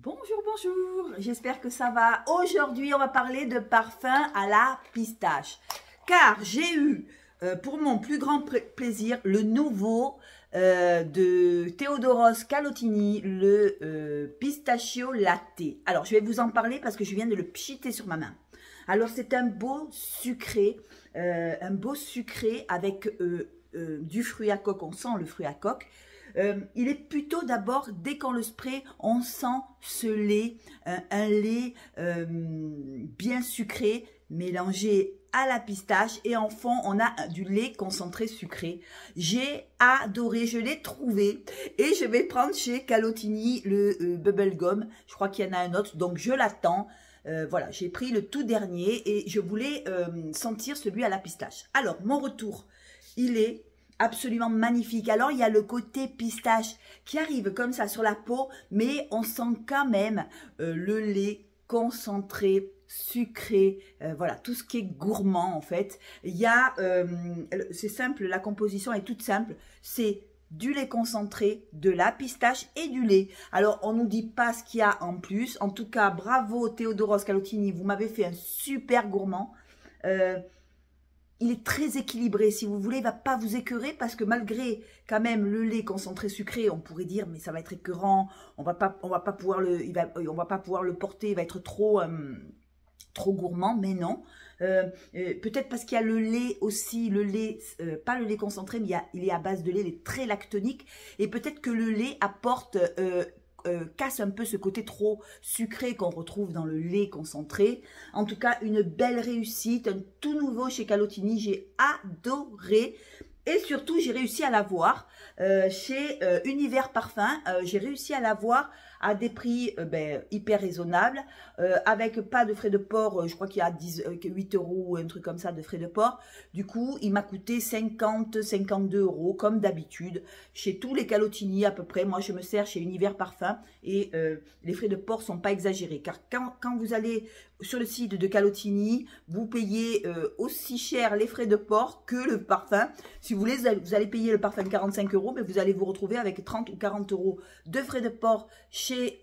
Bonjour, bonjour, j'espère que ça va. Aujourd'hui, on va parler de parfum à la pistache. Car j'ai eu, pour mon plus grand plaisir, le nouveau de Theodoros Calotini, le Pistachio Latte. Alors, je vais vous en parler parce que je viens de le pchiter sur ma main. Alors, c'est un beau sucré avec du fruit à coque. On sent le fruit à coque. Il est plutôt d'abord, dès qu'on le spray, on sent ce lait, un lait bien sucré, mélangé à la pistache. Et en fond, on a du lait concentré sucré. J'ai adoré, je l'ai trouvé. Et je vais prendre chez Calotini le Bubblegum. Je crois qu'il y en a un autre, donc je l'attends. Voilà, j'ai pris le tout dernier et je voulais sentir celui à la pistache. Alors, mon retour, il est absolument magnifique. Alors, il y a le côté pistache qui arrive comme ça sur la peau, mais on sent quand même le lait concentré, sucré, voilà, tout ce qui est gourmand en fait. Il y a, c'est simple, la composition est toute simple, c'est du lait concentré, de la pistache et du lait. Alors, on ne nous dit pas ce qu'il y a en plus. En tout cas, bravo Theodoros Calotini, vous m'avez fait un super gourmand. Il est très équilibré, si vous voulez, il ne va pas vous écœurer parce que malgré quand même le lait concentré sucré, on pourrait dire mais ça va être écœurant, on va pas pouvoir le porter, il va être trop gourmand, mais non. Peut-être parce qu'il y a le lait aussi, pas le lait concentré, mais il est à base de lait, il est très lactonique et peut-être que le lait apporte casse un peu ce côté trop sucré qu'on retrouve dans le lait concentré. En tout cas, une belle réussite, un tout nouveau chez Calotini, j'ai adoré. Et surtout, j'ai réussi à l'avoir chez Univers Parfum. J'ai réussi à l'avoir à des prix hyper raisonnables, avec pas de frais de port. Je crois qu'il y a 8 € ou un truc comme ça de frais de port. Du coup, il m'a coûté 50-52 € comme d'habitude. Chez tous les Calotini à peu près. Moi, je me sers chez Univers Parfum et les frais de port sont pas exagérés. Car quand vous allez sur le site de Calotini, vous payez aussi cher les frais de port que le parfum. Si vous voulez, vous allez payer le parfum 45 €, mais vous allez vous retrouver avec 30 ou 40 € de frais de port chez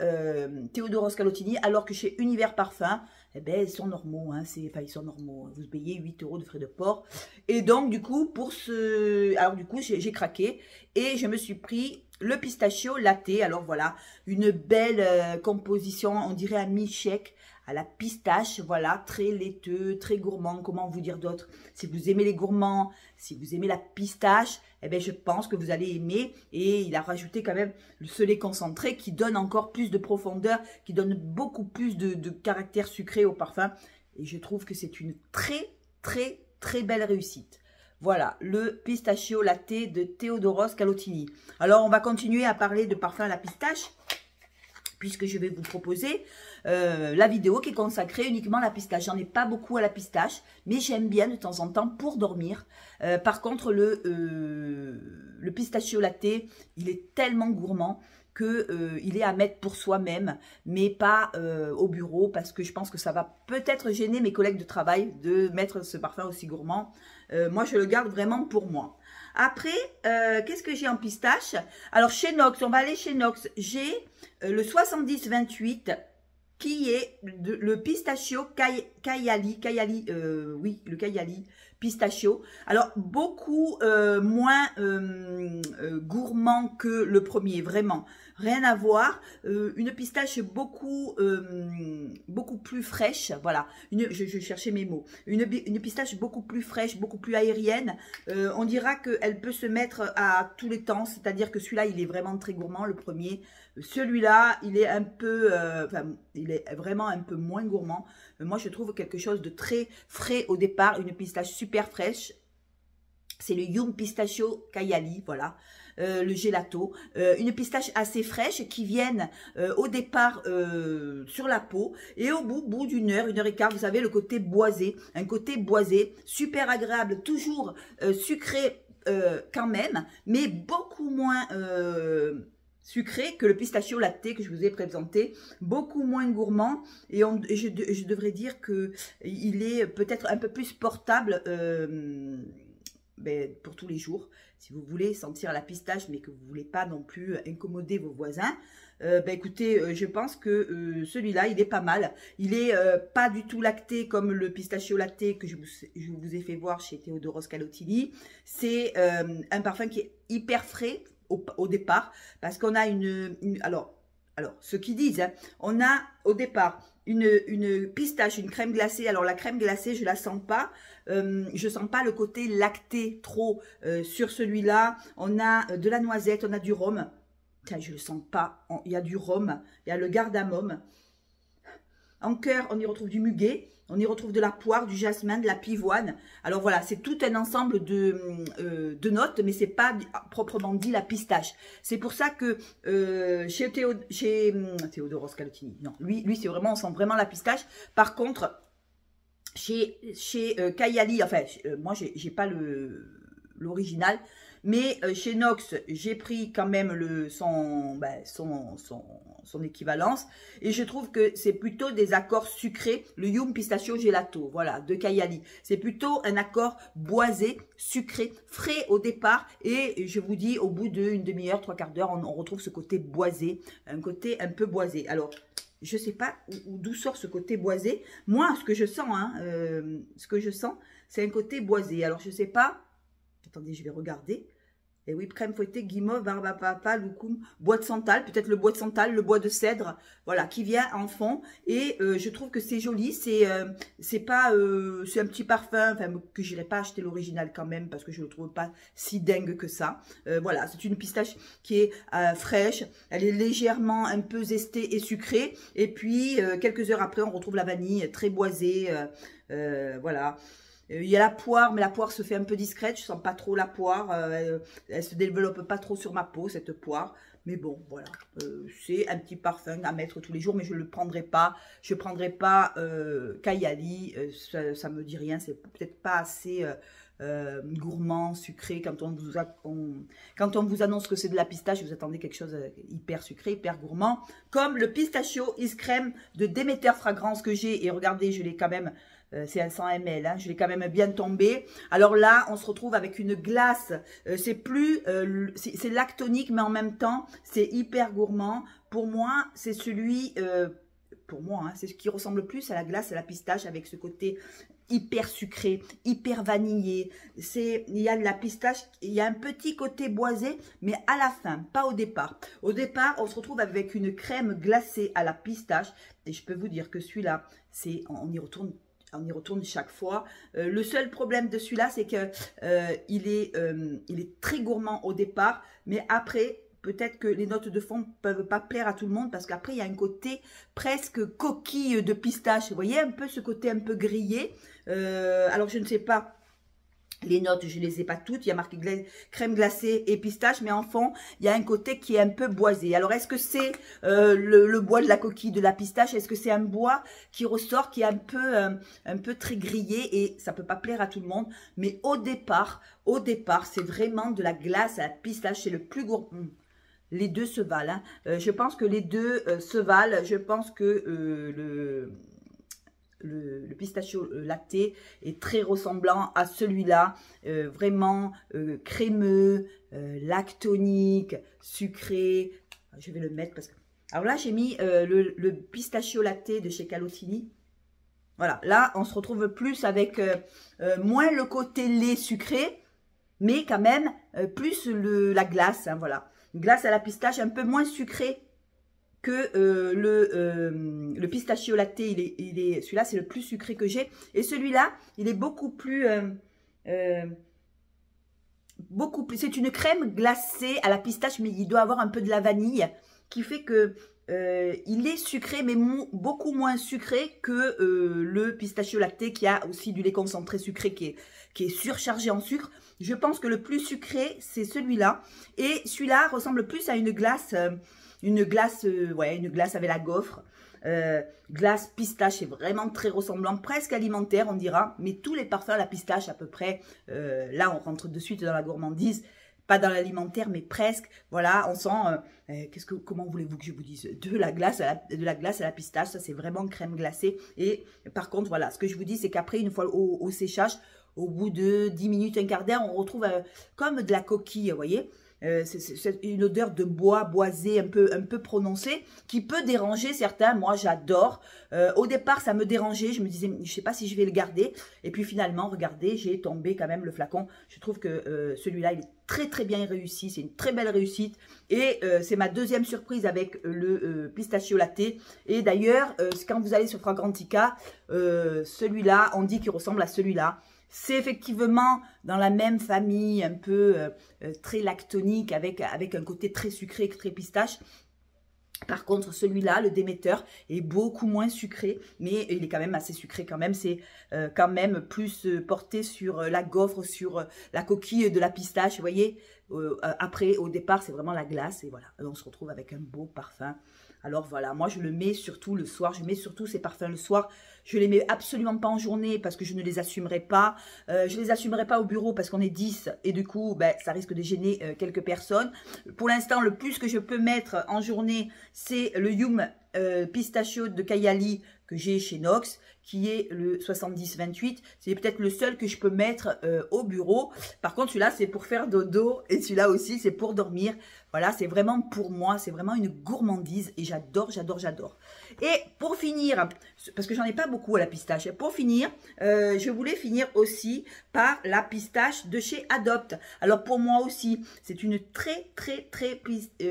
Theodoros Calotini, alors que chez Univers Parfum, eh ben, ils sont normaux, hein, ils sont normaux. Vous payez 8 € de frais de port. Et donc, du coup, alors du coup, j'ai craqué et je me suis pris le Pistachio Latte. Alors voilà, une belle composition, on dirait un milkshake à la pistache, voilà, très laiteux, très gourmand, comment vous dire d'autre. Si vous aimez les gourmands, si vous aimez la pistache, eh bien, je pense que vous allez aimer. Et il a rajouté quand même ce lait concentré qui donne encore plus de profondeur, qui donne beaucoup plus de caractère sucré au parfum. Et je trouve que c'est une très, très, très belle réussite. Voilà, le Pistachio Latte de Theodoros Calotini. Alors, on va continuer à parler de parfum à la pistache, puisque je vais vous proposer la vidéo qui est consacrée uniquement à la pistache. J'en ai pas beaucoup à la pistache, mais j'aime bien de temps en temps pour dormir. Par contre, le Pistachio Latte, il est tellement gourmand qu'il est à mettre pour soi-même, mais pas au bureau, parce que je pense que ça va peut-être gêner mes collègues de travail de mettre ce parfum aussi gourmand. Moi, je le garde vraiment pour moi. Après, qu'est-ce que j'ai en pistache? Alors, chez Nox, on va aller chez Nox. J'ai le 70-28 qui est le Pistachio Kayali. Oui, le Kayali Pistachio. Alors, beaucoup moins gourmand que le premier, vraiment. Rien à voir. Une pistache beaucoup plus fraîche. Voilà. Je cherchais mes mots. Une pistache beaucoup plus fraîche, beaucoup plus aérienne. On dira qu'elle peut se mettre à tous les temps. C'est-à-dire que celui-là, il est vraiment très gourmand, le premier. Celui-là, il est un peu... il est vraiment un peu moins gourmand. Moi, je trouve quelque chose de très frais au départ. Une pistache super fraîche. C'est le Yum Pistachio Kayali, voilà. Le gelato, une pistache assez fraîche qui viennent au départ sur la peau et au bout d'une heure, 1h15, vous avez le côté boisé, un côté boisé, super agréable, toujours sucré quand même, mais beaucoup moins sucré que le Pistachio Latte que je vous ai présenté, beaucoup moins gourmand et je devrais dire que il est peut-être un peu plus portable ben, pour tous les jours. Si vous voulez sentir la pistache, mais que vous ne voulez pas non plus incommoder vos voisins, ben écoutez, je pense que celui-là, il est pas mal. Il est pas du tout lacté comme le pistachio lacté que je vous ai fait voir chez Theodoros Calotini. C'est un parfum qui est hyper frais au départ, parce qu'on a alors, ceux qui disent, hein, on a au départ une pistache, une crème glacée. Alors la crème glacée, je la sens pas. Je sens pas le côté lacté trop sur celui-là. On a de la noisette, on a du rhum. Tiens, je le sens pas. Il y a du rhum, il y a le cardamome. En cœur, on y retrouve du muguet. On y retrouve de la poire, du jasmin, de la pivoine. Alors voilà, c'est tout un ensemble de notes, mais c'est pas proprement dit la pistache. C'est pour ça que chez Theodoros Calotini, non, lui c'est vraiment, on sent vraiment la pistache. Par contre, chez Kayali, enfin, moi j'ai pas l'original, mais chez Nox, j'ai pris quand même son équivalence. Et je trouve que c'est plutôt des accords sucrés. Le Yum Pistachio Gelato, voilà, de Kayali. C'est plutôt un accord boisé, sucré, frais au départ. Et je vous dis, au bout d'une demi-heure, 3/4 d'heure, on retrouve ce côté boisé. Un côté un peu boisé. Alors, je ne sais pas d'où sort ce côté boisé. Moi, ce que je sens, c'est un côté boisé. Alors, je ne sais pas. Attendez, je vais regarder. Et oui, crème fouettée, guimauve, barbe à papa, loukoum, bois de santal, peut-être le bois de santal, le bois de cèdre, voilà, qui vient en fond. Et je trouve que c'est joli, c'est un petit parfum, enfin, que j'irai pas acheter l'original quand même, parce que je le trouve pas si dingue que ça. Voilà, c'est une pistache qui est fraîche, elle est légèrement un peu zestée et sucrée. Et puis, quelques heures après, on retrouve la vanille très boisée, voilà. Il y a la poire, mais la poire se fait un peu discrète. Je sens pas trop la poire. Elle se développe pas trop sur ma peau, cette poire. Mais bon, voilà. C'est un petit parfum à mettre tous les jours, mais je le prendrai pas. Je prendrai pas Kayali. Ça me dit rien. C'est peut-être pas assez gourmand, sucré. Quand on vous annonce que c'est de la pistache, vous attendez quelque chose hyper sucré, hyper gourmand. Comme le Pistachio Ice Crème de Demeter Fragrance que j'ai. Et regardez, je l'ai quand même... c'est un 100 ml, hein, je l'ai quand même bien tombé. Alors là, on se retrouve avec une glace. C'est lactonique, mais en même temps, c'est hyper gourmand. Pour moi, c'est celui... c'est ce qui ressemble plus à la glace, à la pistache, avec ce côté hyper sucré, hyper vanillé. Il y a de la pistache, il y a un petit côté boisé, mais à la fin, pas au départ. Au départ, on se retrouve avec une crème glacée à la pistache. Et je peux vous dire que celui-là, on y retourne chaque fois. Le seul problème de celui-là, c'est que il est très gourmand au départ, mais après, peut-être que les notes de fond ne peuvent pas plaire à tout le monde, parce qu'après, il y a un côté presque coquille de pistache. Vous voyez, un peu ce côté un peu grillé. Alors, je ne sais pas. Les notes, je ne les ai pas toutes. Il y a marqué crème glacée et pistache, mais en fond, il y a un côté qui est un peu boisé. Alors, est-ce que c'est le bois de la coquille de la pistache? Est-ce que c'est un bois qui ressort, qui est un peu très grillé? Et ça ne peut pas plaire à tout le monde. Mais au départ, c'est vraiment de la glace à la pistache. C'est le plus gourmand. Les deux se valent. Hein. Je pense que les deux se valent. Je pense que le pistachio lacté est très ressemblant à celui-là, vraiment crémeux, lactonique, sucré. Je vais le mettre parce que... Alors là, j'ai mis le pistachio lacté de chez Calotini. Voilà, là, on se retrouve plus avec moins le côté lait sucré, mais quand même plus la glace, hein, voilà. Une glace à la pistache un peu moins sucrée que le pistachio lacté. Celui-là, c'est le plus sucré que j'ai. Et celui-là, il est beaucoup plus... c'est une crème glacée à la pistache, mais il doit avoir un peu de la vanille, qui fait que il est sucré, mais beaucoup moins sucré que le pistachio lacté, qui a aussi du lait concentré sucré qui est surchargé en sucre. Je pense que le plus sucré, c'est celui-là. Et celui-là ressemble plus à une glace avec la gaufre. Glace pistache, c'est vraiment très ressemblant, presque alimentaire, on dira. Mais tous les parfums à la pistache, à peu près, là, on rentre de suite dans la gourmandise. Pas dans l'alimentaire, mais presque. Voilà, on sent, comment voulez-vous que je vous dise, de la glace à la pistache. Ça, c'est vraiment crème glacée. Et par contre, voilà, ce que je vous dis, c'est qu'après, une fois au séchage, au bout de 10 minutes, un quart d'heure, on retrouve comme de la coquille, vous voyez. C'est une odeur de bois boisé un peu prononcée qui peut déranger certains. Moi, j'adore. Au départ, ça me dérangeait. Je me disais, je sais pas si je vais le garder. Et puis finalement, regardez, j'ai tombé quand même le flacon. Je trouve que celui-là, il est très très bien réussi. C'est une très belle réussite. Et c'est ma deuxième surprise avec le pistachio latte. Et d'ailleurs, quand vous allez sur Fragrantica, celui-là, on dit qu'il ressemble à celui-là. C'est effectivement dans la même famille, un peu très lactonique, avec un côté très sucré, très pistache. Par contre, celui-là, le Demeter, est beaucoup moins sucré, mais il est quand même assez sucré quand même. C'est quand même plus porté sur la gaufre, sur la coquille de la pistache, vous voyez. Après, au départ, c'est vraiment la glace et voilà. On se retrouve avec un beau parfum. Alors voilà, moi je le mets surtout le soir, je mets surtout ces parfums le soir. Je les mets absolument pas en journée parce que je ne les assumerai pas. Je les assumerai pas au bureau parce qu'on est 10 et du coup, ben, ça risque de gêner quelques personnes. Pour l'instant, le plus que je peux mettre en journée, c'est le Yum Pistachio de Kayali que j'ai chez Nox, qui est le 70-28. C'est peut-être le seul que je peux mettre au bureau. Par contre, celui-là, c'est pour faire dodo et celui-là aussi, c'est pour dormir. Voilà, c'est vraiment pour moi, c'est vraiment une gourmandise et j'adore, j'adore, j'adore. Et pour finir, parce que j'en ai pas beaucoup à la pistache, pour finir, je voulais finir aussi par la pistache de chez Adopt. Alors pour moi aussi, c'est une très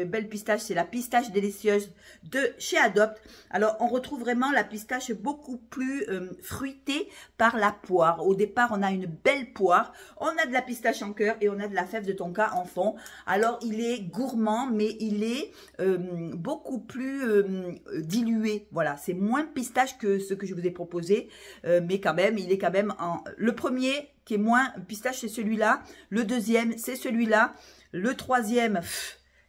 belle pistache, c'est la pistache délicieuse de chez Adopt. Alors on retrouve vraiment la pistache beaucoup plus fruitée par la poire. Au départ, on a une belle poire, on a de la pistache en cœur et on a de la fève de tonka en fond. Alors il est gourmand, mais il est beaucoup plus dilué. Voilà, c'est moins pistache que ce que je vous ai proposé, mais quand même, il est quand même en... Le premier qui est moins pistache, c'est celui-là. Le deuxième, c'est celui-là. Le troisième...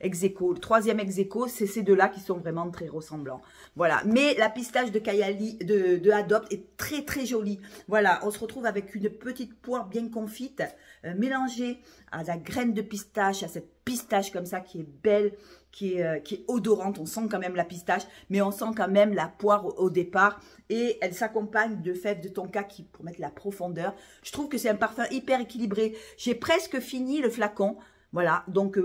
ex-aequo. Le troisième ex-aequo, c'est ces deux-là qui sont vraiment très ressemblants. Voilà. Mais la pistache de Kayali, de Adopt est très jolie. Voilà. On se retrouve avec une petite poire bien confite, mélangée à la graine de pistache, à cette pistache comme ça qui est belle, qui est odorante. On sent quand même la pistache, mais on sent quand même la poire au départ. Et elle s'accompagne de fèves de tonka pour mettre la profondeur. Je trouve que c'est un parfum hyper équilibré. J'ai presque fini le flacon. Voilà, donc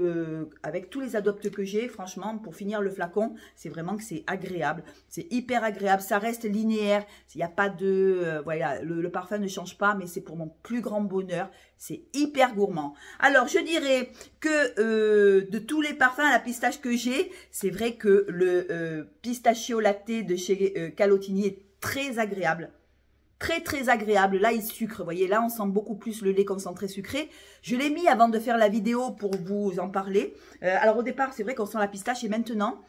avec tous les adoptes que j'ai, franchement, pour finir le flacon, c'est vraiment que c'est agréable. C'est hyper agréable, ça reste linéaire. Il n'y a pas de... voilà, le parfum ne change pas, mais c'est pour mon plus grand bonheur. C'est hyper gourmand. Alors, je dirais que de tous les parfums à la pistache que j'ai, c'est vrai que le pistachio latte de chez Calotini est très agréable. Très agréable. Là, il sucre. Vous voyez, là, on sent beaucoup plus le lait concentré sucré. Je l'ai mis avant de faire la vidéo pour vous en parler. Alors, au départ, c'est vrai qu'on sent la pistache. Et maintenant,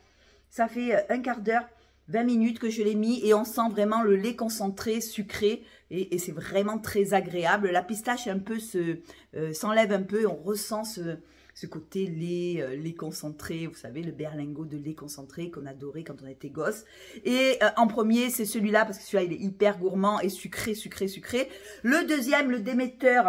ça fait un quart d'heure, 20 minutes que je l'ai mis. Et on sent vraiment le lait concentré sucré. Et c'est vraiment très agréable. La pistache un peu s'enlève un peu. On ressent ce côté lait concentré, vous savez, le berlingot de lait concentré qu'on adorait quand on était gosse. Et en premier, c'est celui-là, parce que celui-là, il est hyper gourmand et sucré. Le deuxième, le Demeter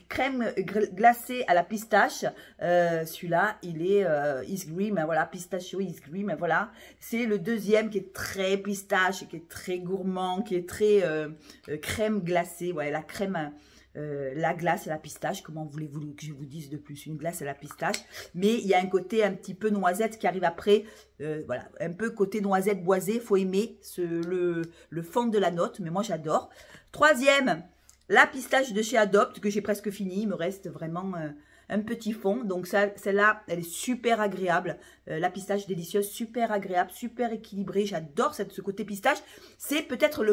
crème glacée à la pistache. Celui-là, il est Isgrim, voilà, pistachio Isgrim, voilà. C'est le deuxième qui est très pistache, qui est très gourmand, qui est très crème glacée. Ouais, la crème... la glace à la pistache, comment voulez-vous que je vous dise de plus? Une glace à la pistache, mais il y a un côté un petit peu noisette qui arrive après, voilà, un peu côté noisette boisée, il faut aimer le fond de la note, mais moi j'adore. Troisième, la pistache de chez Adopt, que j'ai presque fini, il me reste vraiment un petit fond, donc celle-là, elle est super agréable, la pistache délicieuse, super agréable, super équilibrée, j'adore ce côté pistache. C'est peut-être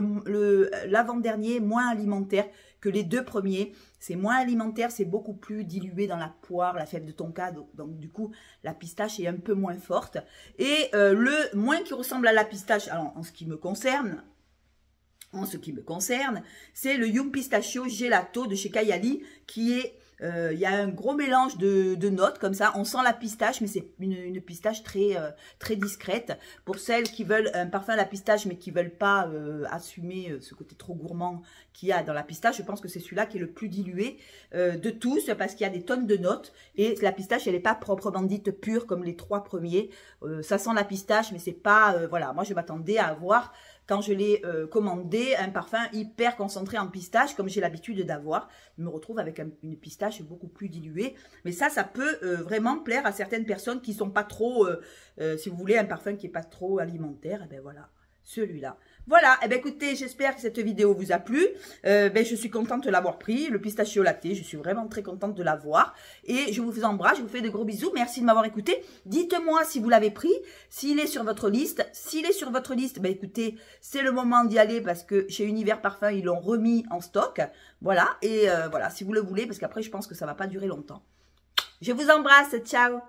l'avant-dernier, moins alimentaire que les deux premiers. C'est moins alimentaire, c'est beaucoup plus dilué dans la poire, la fève de tonka, donc du coup, la pistache est un peu moins forte. Et le moins qui ressemble à la pistache, alors en ce qui me concerne, c'est le Yum Pistachio Gelato de chez Kayali, qui est... il y a un gros mélange de notes comme ça, on sent la pistache, mais c'est une pistache très discrète. Pour celles qui veulent un parfum à la pistache mais qui ne veulent pas assumer ce côté trop gourmand qu'il y a dans la pistache, je pense que c'est celui-là qui est le plus dilué de tous, parce qu'il y a des tonnes de notes et la pistache elle n'est pas proprement dite pure comme les trois premiers. Ça sent la pistache, mais c'est pas, voilà, moi je m'attendais à avoir quand je l'ai commandé, un parfum hyper concentré en pistache, comme j'ai l'habitude d'avoir. Je me retrouve avec une pistache beaucoup plus diluée. Mais ça peut vraiment plaire à certaines personnes qui sont pas trop, si vous voulez, un parfum qui est pas trop alimentaire, et bien voilà, celui-là. Voilà, et bien écoutez, j'espère que cette vidéo vous a plu. Je suis contente de l'avoir pris, le pistachio-latte, je suis vraiment très contente de l'avoir. Et je vous embrasse, je vous fais de gros bisous, merci de m'avoir écouté. Dites-moi si vous l'avez pris, s'il est sur votre liste. S'il est sur votre liste, ben écoutez, c'est le moment d'y aller parce que chez Univers Parfum, ils l'ont remis en stock. Voilà, et voilà, si vous le voulez, parce qu'après, je pense que ça ne va pas durer longtemps. Je vous embrasse, ciao!